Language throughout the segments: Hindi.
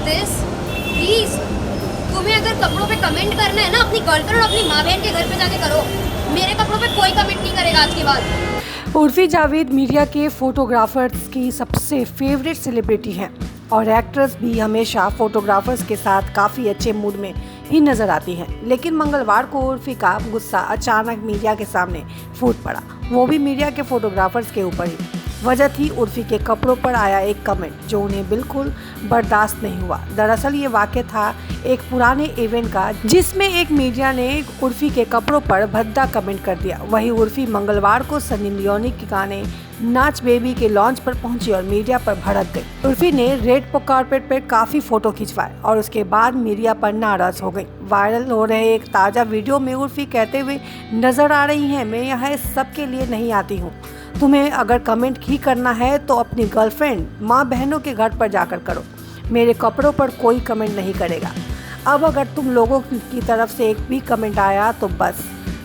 this? Please, तुम्हें अगर कपड़ों पे कमेंट करना है ना अपनी गर्लफ्रेंड और अपनी माँ बहन के घर पे जाके करो। मेरे कपड़ों पे कोई कमेंट नहीं करेगा आज के बाद। उर्फी जावेद मीडिया के फोटोग्राफर्स की सबसे फेवरेट सेलिब्रिटी हैं और एक्ट्रेस भी हमेशा फोटोग्राफर्स के साथ काफ़ी अच्छे मूड में ही नजर आती हैं। लेकिन मंगलवार को उर्फी का गुस्सा अचानक मीडिया के सामने फूट पड़ा, वो भी मीडिया के फोटोग्राफर्स के ऊपर ही। वजह थी उर्फी के कपड़ों पर आया एक कमेंट जो उन्हें बिल्कुल बर्दाश्त नहीं हुआ। दरअसल ये वाक़या था एक पुराने इवेंट का जिसमें एक मीडिया ने उर्फी के कपड़ों पर भद्दा कमेंट कर दिया। वहीं उर्फी मंगलवार को सनी लियोनी के गाने नाच बेबी के लॉन्च पर पहुंची और मीडिया पर भड़क गई। उर्फी ने रेड कार्पेट पर काफ़ी फोटो खिंचवाए और उसके बाद मीडिया पर नाराज हो गई। वायरल हो रहे एक ताज़ा वीडियो में उर्फी कहते हुए नजर आ रही हैं, मैं यहाँ सबके लिए नहीं आती हूँ, तुम्हें अगर कमेंट ही करना है तो अपनी गर्लफ्रेंड माँ बहनों के घर पर जाकर करो, मेरे कपड़ों पर कोई कमेंट नहीं करेगा। अब अगर तुम लोगों की तरफ से एक भी कमेंट आया तो बस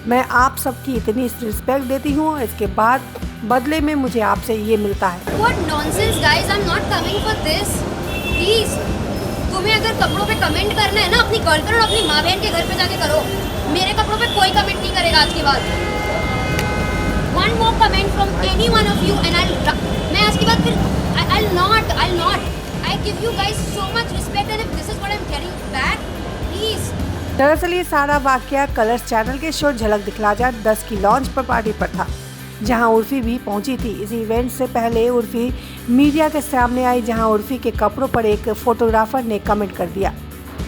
मैं आप सबकी इतनी रिस्पेक्ट देती हूँ, इसके बाद बदले में मुझे आपसे ये मिलता है। What nonsense guys, I'm not coming for this. Please, तुम्हें अगर कपड़ों पे कमेंट करना है ना अपनी गर्लफ्रेंड और अपनी माँ बहन के घर पे जाके करो, मेरे कपड़ों पे कोई कमेंट नहीं करेगा आज के बाद। One more comment from any one of you and मैं आज के बाद फिर I'll not. I give you guys so much respect and if this is what I'm getting back, please. दरअसल ये सारा वाकया कलर्स चैनल के शो झलक दिखला जा 10 की लॉन्च पर पार्टी पर था, जहां उर्फी भी पहुंची थी। इस इवेंट से पहले उर्फी मीडिया के सामने आई, जहां उर्फी के कपड़ों पर एक फोटोग्राफर ने कमेंट कर दिया।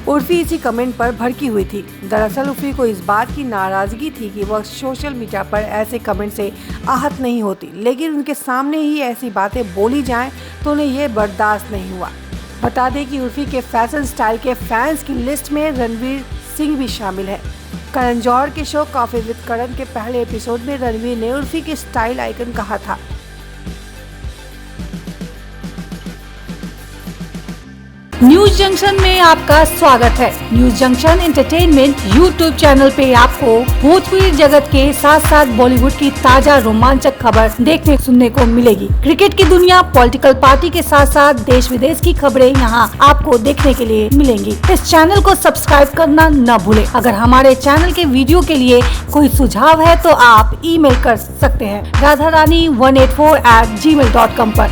उर्फी इसी कमेंट पर भड़की हुई थी। दरअसल उर्फी को इस बात की नाराज़गी थी कि वह सोशल मीडिया पर ऐसे कमेंट से आहत नहीं होती, लेकिन उनके सामने ही ऐसी बातें बोली जाएं तो उन्हें ये बर्दाश्त नहीं हुआ। बता दें कि उर्फी के फैशन स्टाइल के फैंस की लिस्ट में रणवीर सिंह भी शामिल है। करण जौहर के शो कॉफी विद करण के पहले एपिसोड में रणवीर ने उर्फी के स्टाइल आइकन कहा था। न्यूज जंक्शन में आपका स्वागत है। News junction entertainment YouTube channel पे आपको भोजपुरी जगत के साथ साथ बॉलीवुड की ताजा रोमांचक खबर देखने सुनने को मिलेगी। क्रिकेट की दुनिया, पॉलिटिकल पार्टी के साथ साथ देश विदेश की खबरें यहाँ आपको देखने के लिए मिलेंगी। इस चैनल को सब्सक्राइब करना न भूले। अगर हमारे चैनल के वीडियो के लिए कोई सुझाव है तो आप email कर सकते हैं radharani184@gmail.com पर।